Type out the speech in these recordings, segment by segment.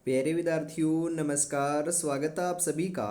प्यारे विद्यार्थियों नमस्कार। स्वागत है आप सभी का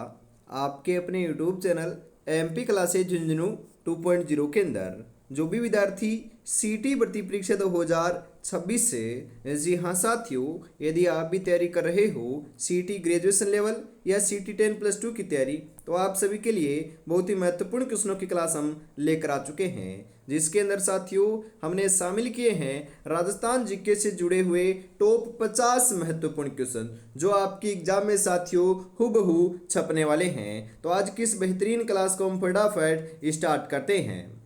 आपके अपने YouTube channel MP classes Jhunjhunu 2.0 के अंदर। जो भी विद्यार्थी सीटी भर्ती परीक्षा 2026 से, जी हाँ साथियों, यदि आप भी तैयारी कर रहे हो सीटी ग्रेजुएशन लेवल या सीटी 10+2 की तैयारी, तो आप सभी के लिए बहुत ही महत्वपूर्ण क्वेश्चनों की क्लास हम लेकर आ चुके हैं, जिसके अंदर साथियों हमने शामिल किए हैं राजस्थान जीके से जुड़े हुए टॉप 50 महत्वपूर्ण क्वेश्चन, जो आपकी एग्जाम में साथियों हुबहू छपने वाले हैं। तो आज की इस बेहतरीन क्लास को हम फटाफट स्टार्ट करते हैं।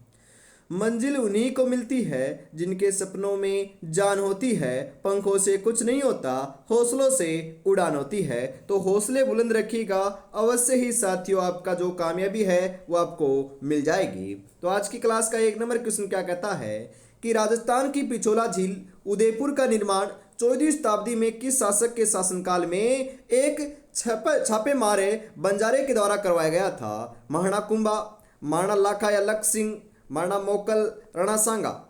मंजिल उन्हीं को मिलती है जिनके सपनों में जान होती है, पंखों से कुछ नहीं होता, हौसलों से उड़ान होती है। तो हौसले बुलंद रखिएगा, अवश्य ही साथियों आपका जो कामयाबी है वो आपको मिल जाएगी। तो आज की क्लास का 1 नंबर क्वेश्चन क्या कहता है कि राजस्थान की पिछोला झील उदयपुर का निर्माण 14वीं शताब्दी में किस शासक के शासनकाल में एक छापे मारे बंजारे के द्वारा करवाया गया था? महाराणा कुंभा, महाराणा लाखा या लक्ष्य सिंह, महाराणा मोकल, राणा सांगा।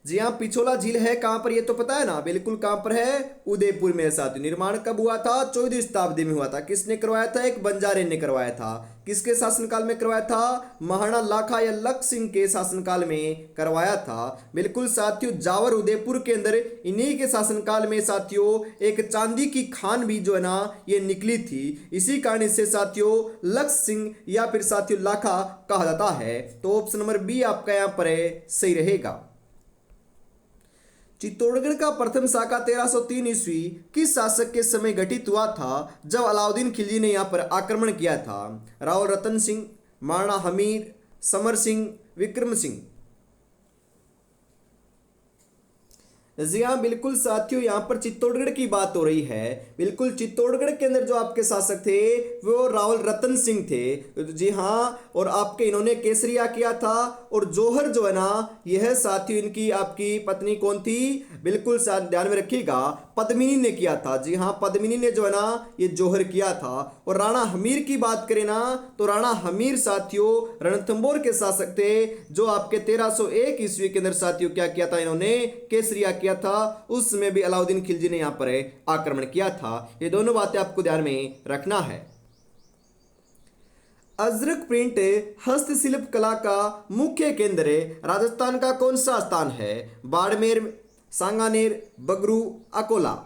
जी हाँ, पिछोला झील है कहाँ पर ये तो पता है ना, बिल्कुल कहाँ पर है, उदयपुर में है साथियों। निर्माण कब हुआ था? 14वीं शताब्दी में हुआ था। किसने करवाया था? एक बंजारे ने करवाया था। किसके शासनकाल में करवाया था? महाराणा लाखा या लक्ष्य सिंह के शासनकाल में करवाया था। बिल्कुल साथियों, जावर उदयपुर के अंदर इन्हीं के शासनकाल में साथियों एक चांदी की खान भी जो है ना ये निकली थी। इसी कारण इसे साथियों लक्ष्य सिंह या फिर साथियों लाखा कहा जाता है। तो ऑप्शन नंबर बी आपका यहाँ पर सही रहेगा। चित्तौड़गढ़ का प्रथम शाखा 1303 ईस्वी किस शासक के समय गठित हुआ था जब अलाउद्दीन खिलजी ने यहाँ पर आक्रमण किया था? रावल रतन सिंह, महाराणा हमीर, समर सिंह, विक्रम सिंह। जी हाँ, बिल्कुल साथियों, यहाँ पर चित्तौड़गढ़ की बात हो रही है। बिल्कुल चित्तौड़गढ़ के अंदर जो आपके शासक थे वो रावल रतन सिंह थे। जी हाँ, और आपके इन्होंने केसरिया किया था। और जौहर जो है ना यह साथियों इनकी आपकी पत्नी कौन थी? बिल्कुल ध्यान में रखिएगा, पद्मिनी ने किया था। जी हाँ, पद्मिनी ने जो है ना ये जौहर किया था। और राणा हमीर की बात करें ना तो राणा हमीर साथियों रणथंबोर के शासक थे, जो आपके 1301 ईस्वी के अंदर साथियों क्या किया था? इन्होंने केसरिया किया था। उस समय भी अलाउद्दीन खिलजी ने यहाँ पर आक्रमण किया था। ये दोनों बातें आपको ध्यान में रखना है। अजरक प्रिंट हस्तशिल्प कला का मुख्य केंद्र राजस्थान का कौन सा स्थान है? बाड़मेर, सांगानेर, बगरू, अकोला।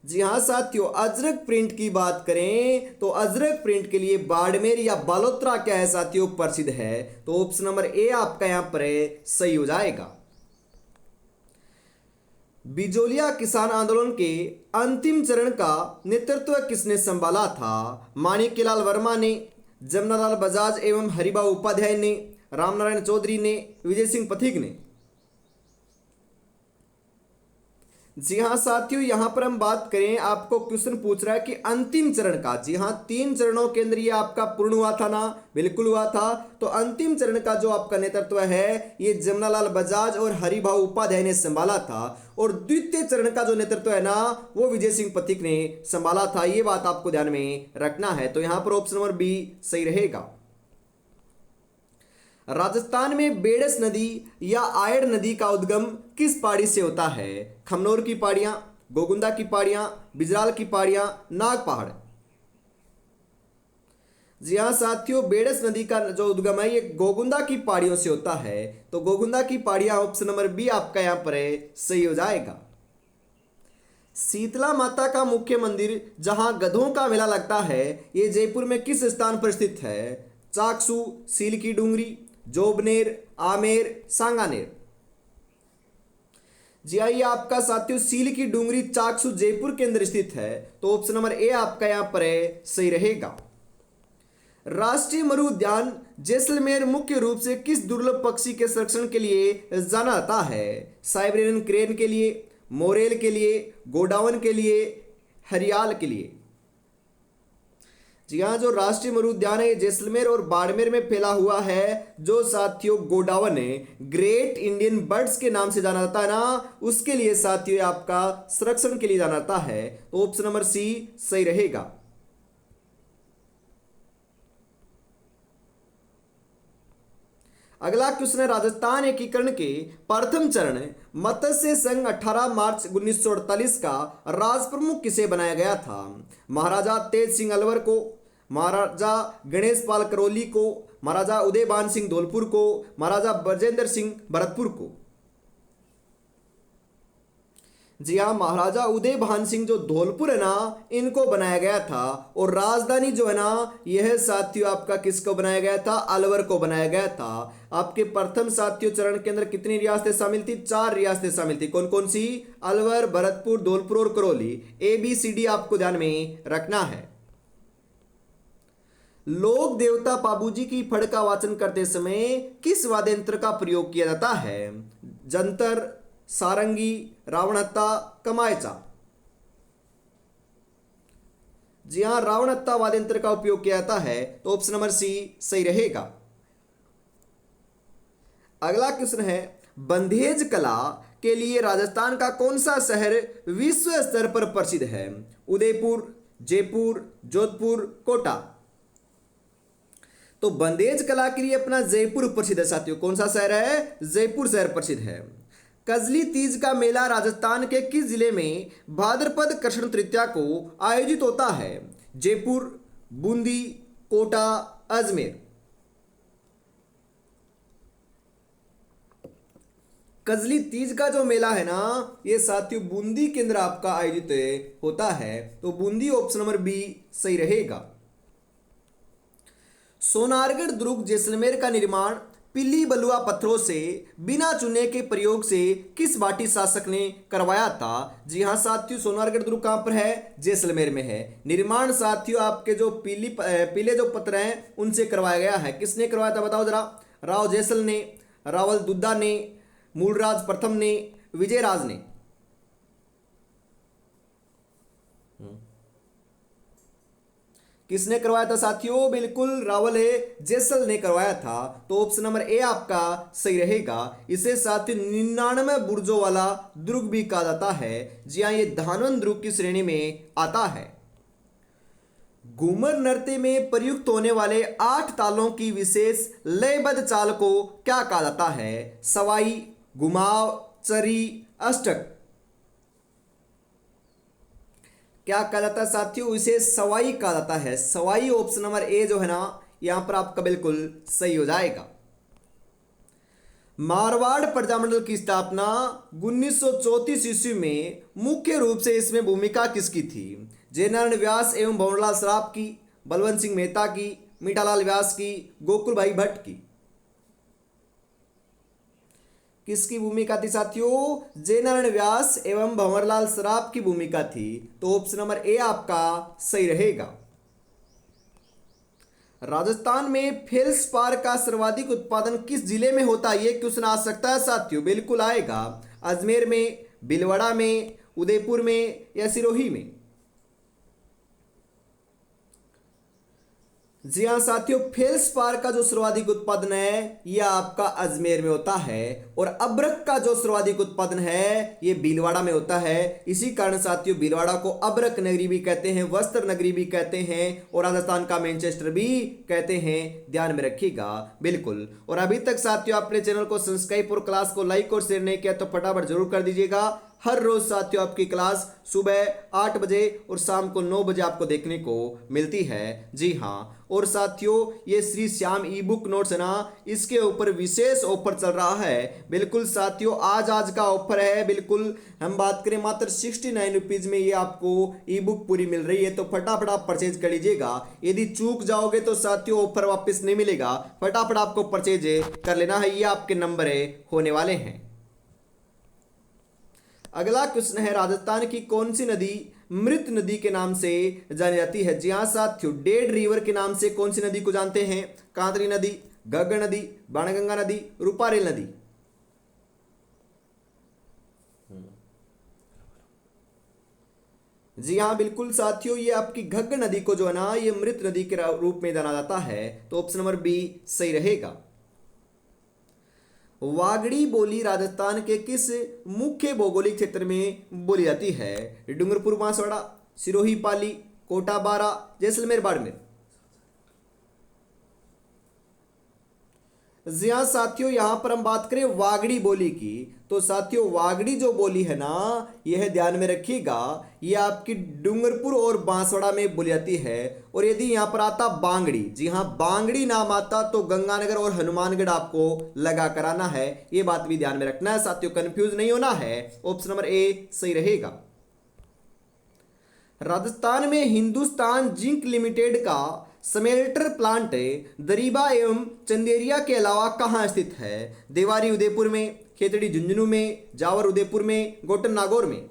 जी हाँ साथियों, अजरक प्रिंट की बात करें तो अजरक प्रिंट के लिए बाड़मेर या बालोतरा क्या है साथियों? प्रसिद्ध है। तो ऑप्शन नंबर ए आपका यहां पर सही हो जाएगा। बिजोलिया किसान आंदोलन के अंतिम चरण का नेतृत्व किसने संभाला था? माणिक्यलाल वर्मा ने, जमनालाल बजाज एवं हरिभाऊ उपाध्याय ने, रामनारायण चौधरी ने, विजय सिंह पथिक ने। जी हाँ साथियों, यहां पर हम बात करें, आपको क्वेश्चन पूछ रहा है कि अंतिम चरण का। जी हाँ, 3 चरणों के अंदर ये आपका पूर्ण हुआ था ना? बिल्कुल हुआ था। तो अंतिम चरण का जो आपका नेतृत्व है ये जमनालाल बजाज और हरिभाऊ उपाध्याय ने संभाला था। और द्वितीय चरण का जो नेतृत्व है ना वो विजय सिंह पथिक ने संभाला था। ये बात आपको ध्यान में रखना है। तो यहां पर ऑप्शन नंबर बी सही रहेगा। राजस्थान में बेडस नदी या आयड़ नदी का उद्गम किस पहाड़ी से होता है? खमनोर की पहाड़ियां, गोगुंदा की पहाड़ियां, बिजराल की पहाड़ियां, नाग पहाड़। जी हाँ साथियों, बेडस नदी का जो उद्गम है ये गोगुंदा की पहाड़ियों से होता है। तो गोगुंदा की पहाड़ियां ऑप्शन नंबर बी आपका यहां पर सही हो जाएगा। शीतला माता का मुख्य मंदिर जहां गधों का मेला लगता है ये जयपुर में किस स्थान पर स्थित है? चाकसू, सील की डूंगरी, जोबनेर, आमेर, सांगानेर। जी आइए, आपका साथियों सील की डूंगरी चाकसू जयपुर के अंदर स्थित है। तो ऑप्शन नंबर ए आपका यहां पर सही रहेगा। राष्ट्रीय मरु उद्यान जैसलमेर मुख्य रूप से किस दुर्लभ पक्षी के संरक्षण के लिए जाना जाता है? साइबेरियन क्रेन के लिए, मोरेल के लिए, गोडावन के लिए, हरियाल के लिए। जी हाँ, जो राष्ट्रीय मरु उद्यान है जैसलमेर और बाड़मेर में फैला हुआ है, जो साथियों गोडावन है, ग्रेट इंडियन बर्ड्स के नाम से जाना जाता है ना, उसके लिए साथियों आपका संरक्षण के लिए जाना जाता है। तो ऑप्शन नंबर सी सही रहेगा। अगला क्वेश्चन है राजस्थान एकीकरण के प्रथम चरण मत्स्य संघ 18 मार्च 1948 का राज प्रमुख किसे बनाया गया था? महाराजा तेज सिंह अलवर को, महाराजा गणेश पाल करौली को, महाराजा उदयभान सिंह धौलपुर को, महाराजा ब्रजेंद्र सिंह भरतपुर को। जी हाँ, महाराजा उदयभान सिंह जो धौलपुर है ना, इनको बनाया गया था। और राजधानी जो है ना, यह साथियों आपका किसको बनाया गया था? अलवर को बनाया गया था। आपके प्रथम साथियों चरण के अंदर कितनी रियासतें शामिल थी? 4 रियासतें शामिल थी। कौन कौन सी? अलवर, भरतपुर, धौलपुर और करौली। ABCD आपको ध्यान में रखना है। लोक देवता पाबूजी की फड़ का वाचन करते समय किस वाद्य यंत्र का प्रयोग किया जाता है? जंतर, सारंगी, रावणहत्ता, कमायचा। जी हां, रावणहत्ता वाद्य यंत्र का उपयोग किया जाता है, तो ऑप्शन नंबर सी सही रहेगा। अगला क्वेश्चन है बंधेज कला के लिए राजस्थान का कौन सा शहर विश्व स्तर पर प्रसिद्ध है? उदयपुर, जयपुर, जोधपुर, कोटा। तो बंधेज कला के लिए अपना जयपुर प्रसिद्ध है साथियों। कौन सा शहर है? जयपुर शहर प्रसिद्ध है। कजली तीज का मेला राजस्थान के किस जिले में भाद्रपद कृष्ण तृतीया को आयोजित होता है? जयपुर, बूंदी, कोटा, अजमेर। कजली तीज का जो मेला है ना, ये साथियों बूंदी के अंदर आपका आयोजित होता है, तो बूंदी ऑप्शन नंबर बी सही रहेगा। सोनारगढ़ दुर्ग जैसलमेर का निर्माण पिल्ली बलुआ पत्थरों से बिना चुने के प्रयोग से किस बाटी शासक ने करवाया था? जी हां साथियों, सोनारगढ़ दुर्ग कहां पर है? जैसलमेर में है। निर्माण साथियों आपके जो पीले जो पत्थर हैं उनसे करवाया गया है। किसने करवाया था बताओ जरा? राव जैसल ने, रावल दुद्दा ने, मूलराज प्रथम ने, विजयराज ने। किसने करवाया था साथियों? बिल्कुल रावल जैसल ने करवाया था, तो ऑप्शन नंबर ए आपका सही रहेगा। इसे साथियों 99 बुर्जों वाला दुर्ग भी कहा जाता है। जी हाँ, ये धानवन दुर्ग की श्रेणी में आता है। घूमर नृत्य में प्रयुक्त होने वाले 8 तालों की विशेष लयबद्ध चाल को क्या कहा जाता है? सवाई, घुमाव, चरी, अष्टक। क्या कहा जाता है साथियों? इसे सवाई कहा जाता है। सवाई ऑप्शन नंबर ए जो है ना, यहां पर आपका बिल्कुल सही हो जाएगा। मारवाड़ प्रजामंडल की स्थापना 1934 ईस्वी में मुख्य रूप से इसमें भूमिका किसकी थी? जयनारायण व्यास एवं भंवरलाल सराफ की, बलवंत सिंह मेहता की, मीठालाल व्यास की, गोकुल भाई भट्ट की। किसकी भूमिका थी साथियों? जयनारायण व्यास एवं भंवरलाल सराफ की भूमिका थी, तो ऑप्शन नंबर ए आपका सही रहेगा। राजस्थान में फेल्सपार का सर्वाधिक उत्पादन किस जिले में होता है? ये क्वेश्चन आ सकता है साथियों, बिल्कुल आएगा। अजमेर में, भीलवाड़ा में, उदयपुर में या सिरोही में। जी हाँ साथियों, फेल्सपार का जो सर्वाधिक उत्पादन है यह आपका अजमेर में होता है, और अब्रक का जो सर्वाधिक उत्पादन है ये भीलवाड़ा में होता है। इसी कारण साथियों भीलवाड़ा को अब्रक नगरी भी कहते हैं, वस्त्र नगरी भी कहते हैं, और राजस्थान का मैनचेस्टर भी कहते हैं। ध्यान में रखिएगा बिल्कुल। और अभी तक साथियों अपने चैनल को सब्सक्राइब और क्लास को लाइक और शेयर नहीं किया तो फटाफट जरूर कर दीजिएगा। हर रोज साथियों आपकी क्लास सुबह 8 बजे और शाम को 9 बजे आपको देखने को मिलती है। जी हाँ, और साथियों ये श्री श्याम ई बुक नोट्स है ना, इसके ऊपर विशेष ऑफर चल रहा है। बिल्कुल साथियों आज का ऑफर है। बिल्कुल हम बात करें मात्र 69 रुपीज़ में ये आपको ई बुक पूरी मिल रही है, तो फटाफट आप परचेज कर लीजिएगा। यदि चूक जाओगे तो साथियों ऑफर वापस नहीं मिलेगा, फटाफट आपको परचेज कर लेना है। ये आपके नंबर होने वाले हैं। अगला क्वेश्चन है राजस्थान की कौन सी नदी मृत नदी के नाम से जानी जाती है? जी हाँ साथियों, डेड रिवर के नाम से कौन सी नदी को जानते हैं? कांतरी नदी, घग्गर नदी, बाणगंगा नदी, रूपारेल नदी। जी हाँ बिल्कुल साथियों, ये आपकी घग्गर नदी को जो है ना ये मृत नदी के रूप में जाना जाता है, तो ऑप्शन नंबर बी सही रहेगा। वागड़ी बोली राजस्थान के किस मुख्य भौगोलिक क्षेत्र में बोली जाती है? डूंगरपुर बांसवाड़ा, सिरोही पाली, कोटा बारा, जैसलमेर बाड़मेर। जी हाँ साथियों, यहाँ पर हम बात करें वागड़ी बोली की, तो साथियों वागड़ी जो बोली है ना, यह ध्यान में रखिएगा, ये आपकी डूंगरपुर और बांसवाड़ा में बोली जाती है। और यदि यहाँ पर आता बांगड़ी, जी हाँ बांगड़ी नाम आता तो गंगानगर और हनुमानगढ़ आपको लगा कर आना है, ये बात भी ध्यान में रखना है साथियों, कंफ्यूज नहीं होना है। ऑप्शन नंबर ए सही रहेगा। राजस्थान में हिंदुस्तान जिंक लिमिटेड का समेल्टर प्लांट दरीबा एवं चंदेरिया के अलावा कहाँ स्थित है? देवारी उदयपुर में, खेतड़ी झुंझुनू में, जावर उदयपुर में, गोटन नागौर में।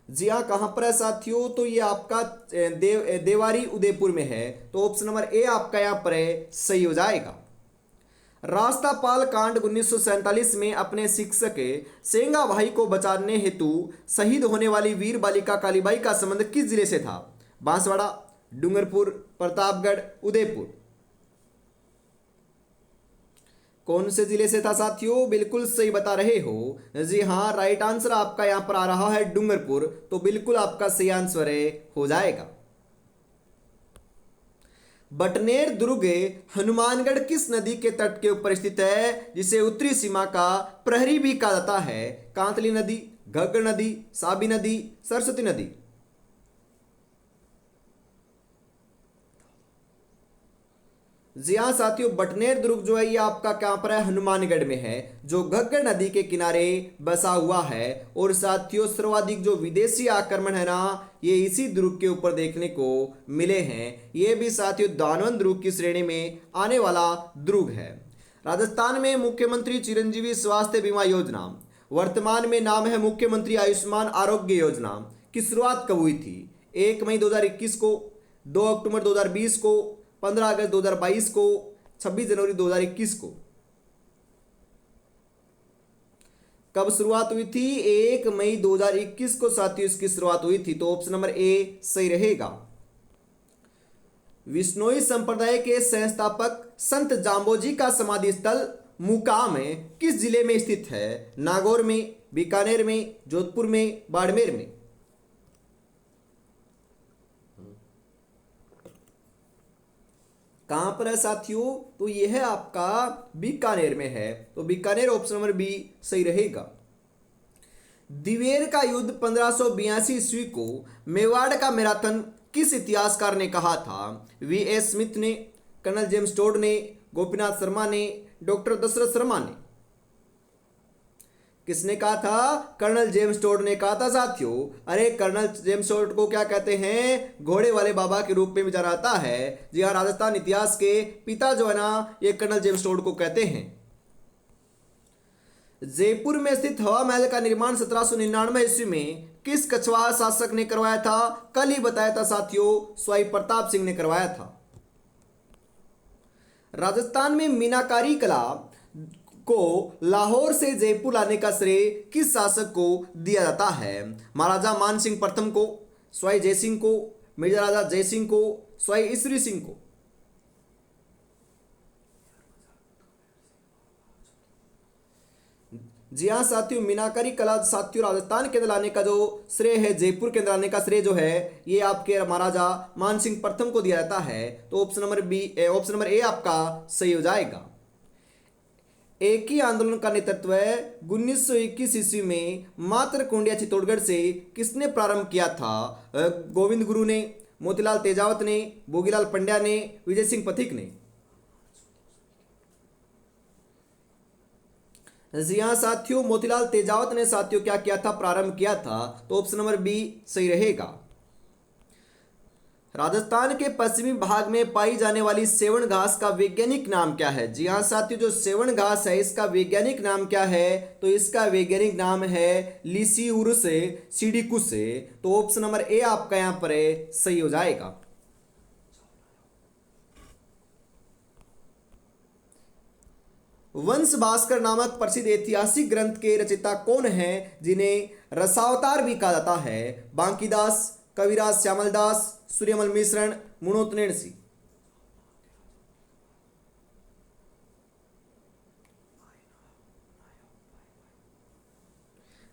जी हाँ, कहाँ पर है साथियों? तो ये आपका देवारी उदयपुर में है, तो ऑप्शन नंबर ए आपका यहाँ पर है सही हो जाएगा। रास्तापाल कांड 1947 में अपने शिक्षक सेंगा भाई को बचाने हेतु शहीद होने वाली वीर बालिका कालीबाई का संबंध किस जिले से था? बांसवाड़ा, डूंगरपुर, प्रतापगढ़, उदयपुर। कौन से जिले से था साथियों? बिल्कुल सही बता रहे हो। जी हाँ, राइट आंसर आपका यहां पर आ रहा है डूंगरपुर, तो बिल्कुल आपका सही आंसर है हो जाएगा। बटनेर दुर्ग हनुमानगढ़ किस नदी के तट के ऊपर स्थित है, जिसे उत्तरी सीमा का प्रहरी भी कहा जाता है? कांतली नदी, घग्गर नदी, साबी नदी, सरस्वती नदी। जी हाँ साथियों, बटनेर दुर्ग जो है ये आपका कहाँ पर है? हनुमानगढ़ में है, जो घग्गर नदी के किनारे बसा हुआ है। और साथियों सर्वाधिक जो विदेशी आक्रमण है ना, ये इसी दुर्ग के ऊपर देखने को मिले हैं। ये भी साथियों दानवन दुर्ग की श्रेणी में आने वाला दुर्ग है। राजस्थान में मुख्यमंत्री चिरंजीवी स्वास्थ्य बीमा योजना, वर्तमान में नाम है मुख्यमंत्री आयुष्मान आरोग्य योजना, की शुरुआत कब हुई थी? 1 मई 2021 को, 2 अक्टूबर 2020 को, 15 अगस्त 2022 को, 26 जनवरी 2021 को। कब शुरुआत हुई थी? 1 मई 2021 को साथियों इसकी शुरुआत हुई थी, तो ऑप्शन नंबर ए सही रहेगा। विश्नोई संप्रदाय के संस्थापक संत जाम्बोजी का समाधि स्थल मुकाम किस जिले में स्थित है? नागौर में, बीकानेर में, जोधपुर में, बाड़मेर में। कहां पर है साथियों? तो यह है आपका बीकानेर में है, तो बीकानेर ऑप्शन नंबर बी सही रहेगा। दिवेर का युद्ध 1582 ईस्वी को मेवाड़ का मैराथन किस इतिहासकार ने कहा था? वी.एस. स्मिथ ने, कर्नल जेम्स टोड ने, गोपीनाथ शर्मा ने, डॉक्टर दशरथ शर्मा ने। किसने कहा था? कर्नल जेम्स टोड ने कहा था साथियों। अरे कर्नल जेम्स टोड को क्या कहते हैं? घोड़े वाले बाबा के रूप में भी जाना जाता है। जी हाँ, राजस्थान इतिहास के पिता जो है ना, ये कर्नल जेम्स टोड को कहते हैं। जयपुर में स्थित हवा महल का निर्माण 1799 ईस्वी में किस कछवाहा शासक ने करवाया था? कल ही बताया था साथियों, स्वाई प्रताप सिंह ने करवाया था। राजस्थान में मीनाकारी कला को लाहौर से जयपुर लाने का श्रेय किस शासक को दिया जाता है? महाराजा मान सिंह प्रथम को, स्वाई जय सिंह को, मिर्जा राजा जय सिंह को, स्वाई ईश्वरी सिंह को। जी हाँ साथियों, मीनाकारी कला साथियों राजस्थान के अंदर लाने का जो श्रेय है, जयपुर के अंदर लाने का श्रेय जो है, ये आपके महाराजा मान सिंह प्रथम को दिया जाता है, तो ऑप्शन नंबर ए आपका सही हो जाएगा। एक ही आंदोलन का नेतृत्व 1921 ईस्वी में मात्र कुंडिया चित्तौड़गढ़ से किसने प्रारंभ किया था? गोविंद गुरु ने, मोतीलाल तेजावत ने, भोगीलाल पंड्या ने, विजय सिंह पथिक ने। जी हाँ साथियों, मोतीलाल तेजावत ने साथियों क्या किया था? प्रारंभ किया था, तो ऑप्शन नंबर बी सही रहेगा। राजस्थान के पश्चिमी भाग में पाई जाने वाली सेवण घास का वैज्ञानिक नाम क्या है? जी हाँ साथियों, जो सेवण घास है इसका वैज्ञानिक नाम क्या है? तो इसका वैज्ञानिक नाम है लिसिउरुस सिडिकुस, तो ऑप्शन नंबर ए आपका यहां पर सही हो जाएगा। वंश भास्कर नामक प्रसिद्ध ऐतिहासिक ग्रंथ के रचयिता कौन हैं, जिन्हें रसावतार भी कहा जाता है? बांकीदास, कविराज श्यामल दास, सूर्यमल मिश्रण, मुणोत्तनेण सिंह।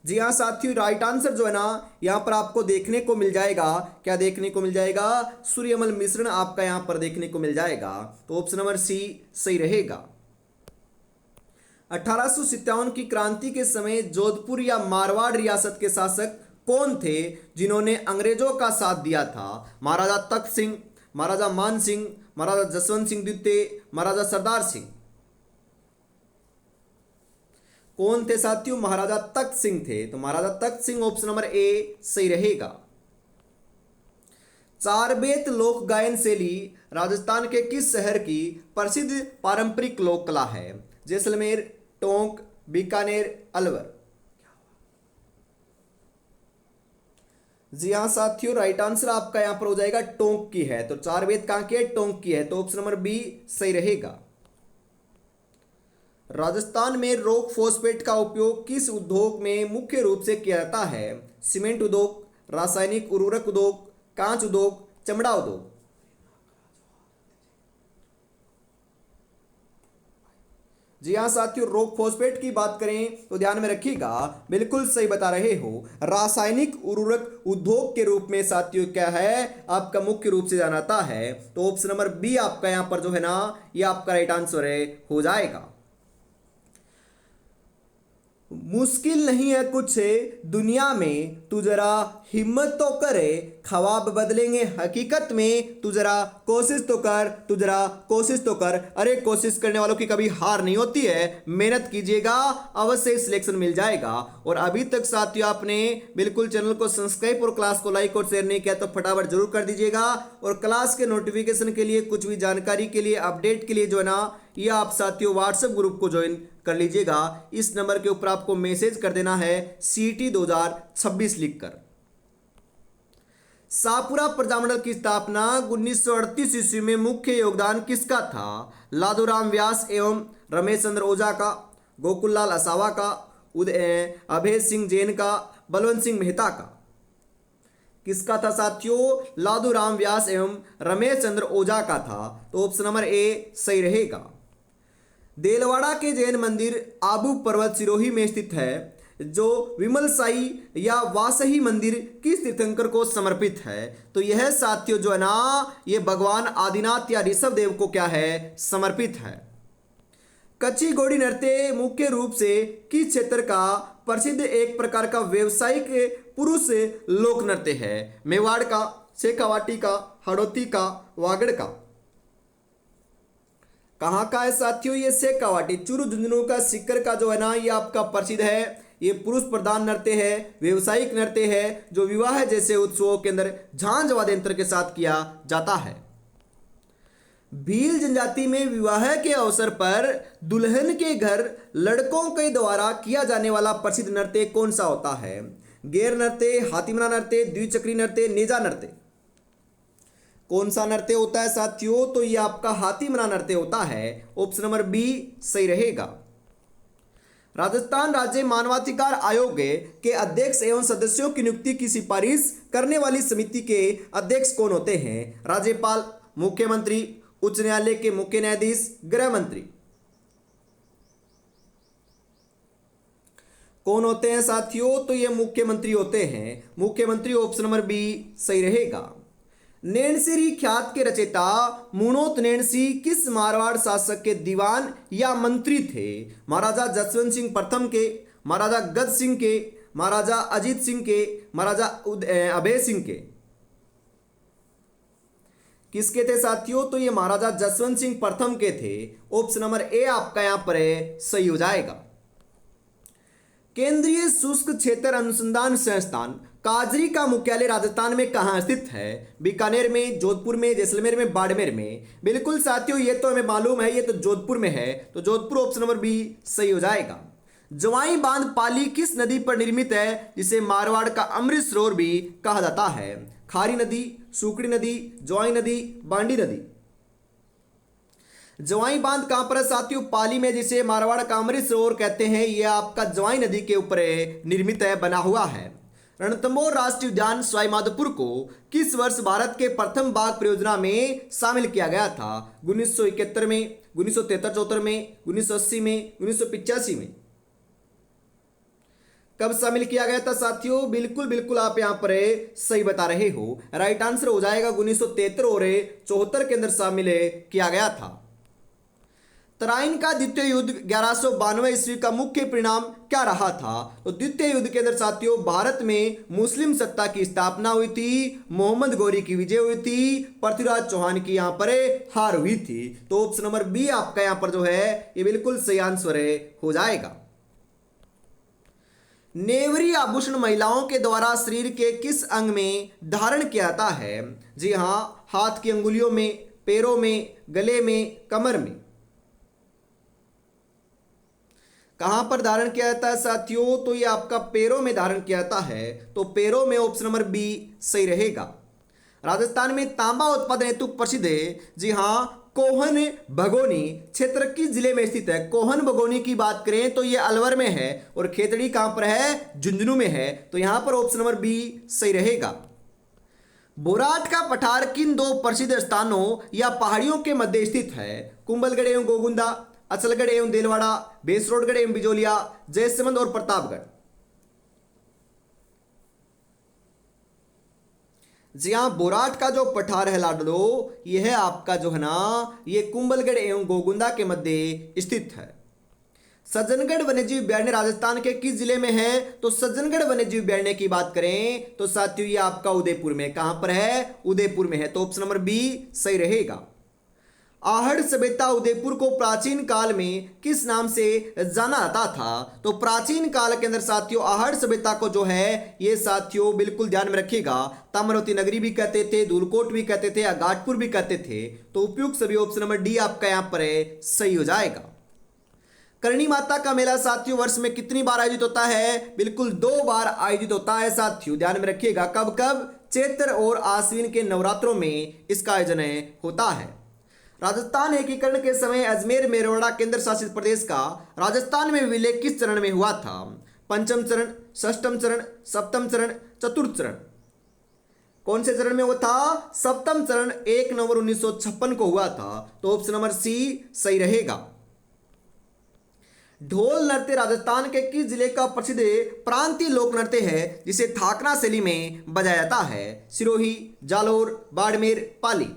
जी हाँ साथियों, राइट आंसर जो है ना यहाँ पर आपको देखने को मिल जाएगा, क्या देखने को मिल जाएगा, सूर्यमल मिश्रण आपका यहाँ पर देखने को मिल जाएगा। तो ऑप्शन नंबर सी सही रहेगा। 1857 की क्रांति के समय जोधपुर या मारवाड़ रियासत के शासक कौन थे जिन्होंने अंग्रेजों का साथ दिया था? महाराजा तख्त सिंह, महाराजा मान सिंह, महाराजा जसवंत सिंह द्वितीय, महाराजा सरदार सिंह। कौन थे साथियों? महाराजा तख्त सिंह थे। तो महाराजा तख्त सिंह ऑप्शन नंबर ए सही रहेगा। चारबेत लोक गायन शैली राजस्थान के किस शहर की प्रसिद्ध पारंपरिक लोक कला है? जैसलमेर, टोंक, बीकानेर, अलवर। जी हाँ साथियों, राइट आंसर आपका यहां पर हो जाएगा टोंक की है। तो चारबेत कहां की है? टोंक की है। तो ऑप्शन नंबर बी सही रहेगा। राजस्थान में रॉक फॉस्फेट का उपयोग किस उद्योग में मुख्य रूप से किया जाता है? सीमेंट उद्योग, रासायनिक उर्वरक उद्योग, कांच उद्योग, चमड़ा उद्योग। जी हाँ साथियों, रॉक फॉस्फेट की बात करें तो ध्यान में रखिएगा, बिल्कुल सही बता रहे हो। रासायनिक उर्वरक उद्योग के रूप में साथियों क्या है आपका मुख्य रूप से जाना जाता है। तो ऑप्शन नंबर बी आपका यहां पर जो है ना ये आपका राइट आंसर है, हो जाएगा। मुश्किल नहीं है कुछ दुनिया में, तू जरा हिम्मत तो करे, ख्वाब बदलेंगे हकीकत में, तू जरा कोशिश तो कर, तू जरा कोशिश तो कर। अरे कोशिश करने वालों की कभी हार नहीं होती है, मेहनत कीजिएगा, अवश्य सिलेक्शन मिल जाएगा। और अभी तक साथियों आपने बिल्कुल चैनल को सब्सक्राइब और क्लास को लाइक और शेयर नहीं किया तो फटाफट जरूर कर दीजिएगा। और क्लास के नोटिफिकेशन के लिए, कुछ भी जानकारी के लिए, अपडेट के लिए जो है ना ये आप साथियों व्हाट्सएप ग्रुप को ज्वाइन कर लीजिएगा। इस नंबर के ऊपर आपको मैसेज कर देना है सीटी 2026 लिखकर। शाहपुरा प्रजामंडल की स्थापना 1938 ईस्वी में मुख्य योगदान किसका था? लादूराम व्यास एवं रमेश चंद्र ओझा का, गोकुललाल असावा का, अभय सिंह जैन का, बलवंत सिंह मेहता का। किसका था साथियों? लादूराम व्यास एवं रमेश चंद्र ओझा का था। तो ऑप्शन नंबर ए सही रहेगा। देलवाड़ा के जैन मंदिर आबू पर्वत सिरोही में स्थित है, जो विमल साई या वासही मंदिर किस तीर्थंकर को समर्पित है? तो यह साथियों जो है ना ये भगवान आदिनाथ या ऋषभ देव को क्या है समर्पित है। कच्ची घोड़ी नृत्य मुख्य रूप से किस क्षेत्र का प्रसिद्ध एक प्रकार का व्यवसायिक पुरुष लोक नृत्य है? मेवाड़ का, शेखावाटी का, हड़ौती का, वागड़ का। कहाँ का है साथियों? ये शेखावाटी, चूरू झुंझुनू का सीकर का जो है ना ये आपका प्रसिद्ध है। ये पुरुष प्रधान नृत्य है, व्यवसायिक नृत्य है, जो विवाह जैसे उत्सवों के अंदर झांझ वाद्य यंत्र के साथ किया जाता है। भील जनजाति में विवाह के अवसर पर दुल्हन के घर लड़कों के द्वारा किया जाने वाला प्रसिद्ध नृत्य कौन सा होता है? गैर नृत्य, हाथीमना नृत्य, द्विचक्री नृत्य, नेजा नृत्य। कौन सा नृत्य होता है साथियों? तो ये आपका हाथीमना नृत्य होता है। ऑप्शन नंबर बी सही रहेगा। राजस्थान राज्य मानवाधिकार आयोग के अध्यक्ष एवं सदस्यों की नियुक्ति की सिफारिश करने वाली समिति के अध्यक्ष कौन होते हैं? राज्यपाल, मुख्यमंत्री, उच्च न्यायालय के मुख्य न्यायाधीश, गृह मंत्री। कौन होते हैं साथियों? तो ये मुख्यमंत्री होते हैं। मुख्यमंत्री ऑप्शन नंबर बी सही रहेगा। नैनसिरी ख्यात के रचयिता मुनोत नैनसी किस मारवाड़ शासक के दीवान या मंत्री थे? महाराजा जसवंत सिंह प्रथम के, महाराजा गद सिंह के, महाराजा अजीत सिंह के, महाराजा अभय सिंह के। किसके थे साथियों? तो ये महाराजा जसवंत सिंह प्रथम के थे। ऑप्शन नंबर ए आपका यहां पर सही हो जाएगा। केंद्रीय शुष्क क्षेत्र अनुसंधान संस्थान काजरी का मुख्यालय राजस्थान में कहाँ स्थित है? बीकानेर में, जोधपुर में, जैसलमेर में, बाड़मेर में। बिल्कुल साथियों ये तो हमें मालूम है, ये तो जोधपुर में है। तो जोधपुर ऑप्शन नंबर बी सही हो जाएगा। जवाई बांध पाली किस नदी पर निर्मित है जिसे मारवाड़ का अमृत सरोवर भी कहा जाता है? खारी नदी, सुकड़ी नदी, जवाई नदी, बांडी नदी। जवाई बांध कहां पर है साथियों? पाली में, जिसे मारवाड़ का अमृत सरोवर कहते हैं। यह आपका जवाई नदी के ऊपर निर्मित है, बना हुआ है। रणथंभौर राष्ट्रीय उद्यान सवाईमाधोपुर को किस वर्ष भारत के प्रथम बाघ परियोजना में शामिल किया गया था? 1971 में, 1973-74 में, 1980 में, 1985 में। कब शामिल किया गया था साथियों? बिल्कुल बिल्कुल आप यहाँ पर सही बता रहे हो। राइट आंसर हो जाएगा 1973 और 74 के अंदर शामिल किया गया था। तराइन का द्वितीय युद्ध 1192 ईस्वी का मुख्य परिणाम क्या रहा था? तो द्वितीय युद्ध के अंदर साथियों भारत में मुस्लिम सत्ता की स्थापना हुई थी, मोहम्मद गौरी की विजय हुई थी, पृथ्वीराज चौहान की यहाँ पर हार हुई थी। तो ऑप्शन नंबर बी आपका यहाँ पर जो है ये बिल्कुल सही आंसर हो जाएगा। नेवरी आभूषण महिलाओं के द्वारा शरीर के किस अंग में धारण किया जाता है? जी हाँ, हाथ की अंगुलियों में, पैरों में, गले में, कमर में। कहां पर धारण किया जाता है साथियों? तो ये आपका पैरों में धारण किया जाता है, तो पैरों में ऑप्शन नंबर बी सही रहेगा। राजस्थान में तांबा उत्पादन हेतु प्रसिद्ध है। जी हां, कोहन भगोनी क्षेत्र किस जिले में स्थित है? कोहन भगोनी की बात करें तो ये अलवर में है और खेतड़ी कहां पर है? झुंझुनू में है। तो यहां पर ऑप्शन नंबर बी सही रहेगा। बोराट का पठार किन दो प्रसिद्ध स्थानों या पहाड़ियों के मध्य स्थित है? कुंभलगढ़ एवं गोगुंदा, अचलगढ़ एवं देलवाड़ा, बेसरोडगढ़ एवं बिजोलिया, जयसमंद और प्रतापगढ़। जी हाँ, बोराट का जो पठार है लाडलो, यह है आपका जो है ना, ये कुंभलगढ़ एवं गोगुंदा के मध्य स्थित है। सज्जनगढ़ वन्यजीव अभयारण्य राजस्थान के किस जिले में है? तो सज्जनगढ़ वन्यजीव अभयारण्य की बात करें तो साथियों ये आपका उदयपुर में, कहां पर है? उदयपुर में है। तो ऑप्शन नंबर बी सही रहेगा। आहड़ सभ्यता उदयपुर को प्राचीन काल में किस नाम से जाना जाता था? तो प्राचीन काल के अंदर साथियों आहड़ सभ्यता को जो है ये साथियों बिल्कुल ध्यान में रखिएगा, ताम्रवती नगरी भी कहते थे, धूलकोट भी कहते थे, घाटपुर भी कहते थे। तो उपयुक्त सभी ऑप्शन नंबर डी आपका यहाँ पर सही हो जाएगा। करणी माता का मेला साथियों वर्ष में कितनी बार आयोजित होता है? बिल्कुल 2 बार आयोजित होता है साथियों, ध्यान में रखिएगा। कब कब? चैत्र और आश्विन के नवरात्रों में इसका आयोजन होता है। राजस्थान एकीकरण के समय अजमेर मेरवाड़ा केंद्र शासित प्रदेश का राजस्थान में विलय किस चरण में हुआ था? पंचम चरण, षष्ठम चरण, सप्तम चरण, चतुर्थ चरण। कौन से चरण में हुआ था? सप्तम चरण 1 नवंबर 1956 को हुआ था। तो ऑप्शन नंबर सी सही रहेगा। ढोल नृत्य राजस्थान के किस जिले का प्रसिद्ध प्रांतीय लोक नृत्य है जिसे थाकना शैली में बजाया जाता है? सिरोही, जालोर, बाड़मेर, पाली।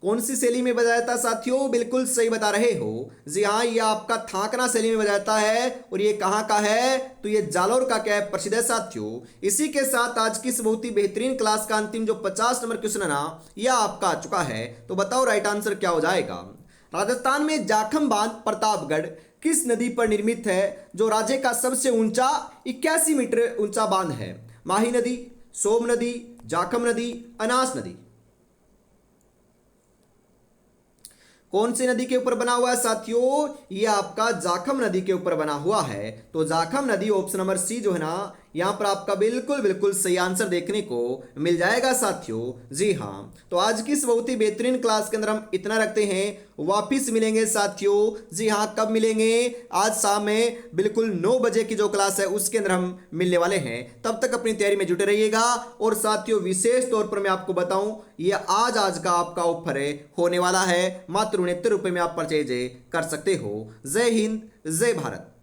कौन सी शैली में बजाया जाता साथियों? बिल्कुल सही बता रहे हो। जी हाँ, ये आपका थाकना शैली में बजाया जाता है और ये कहाँ का है? तो ये जालोर का क्या है? प्रसिद्ध है साथियों। इसी के साथ आज की इस बहुत ही बेहतरीन क्लास का अंतिम जो 50 नंबर क्वेश्चन है ना, यह आपका आ चुका है। तो बताओ राइट आंसर क्या हो जाएगा। राजस्थान में जाखम बांध प्रतापगढ़ किस नदी पर निर्मित है जो राज्य का सबसे ऊंचा 81 मीटर ऊंचा बांध है? माही नदी, सोम नदी, जाखम नदी, अनास नदी। कौन सी नदी के ऊपर बना हुआ है साथियों? ये आपका जाखम नदी के ऊपर बना हुआ है। तो जाखम नदी ऑप्शन नंबर सी जो है ना, यहाँ पर आपका बिल्कुल बिल्कुल सही आंसर देखने को मिल जाएगा साथियों। जी हाँ, तो आज की इस बहुत ही बेहतरीन क्लास के अंदर हम इतना रखते हैं। वापिस मिलेंगे साथियों। जी हाँ, कब मिलेंगे? आज शाम में बिल्कुल 9 बजे की जो क्लास है उसके अंदर हम मिलने वाले हैं। तब तक अपनी तैयारी में जुटे रहिएगा। और साथियों विशेष तौर पर मैं आपको बताऊं, ये आज का आपका ऑफर होने वाला है। मात्र 69 रुपये में आप परचेज कर सकते हो। जय हिंद, जय भारत।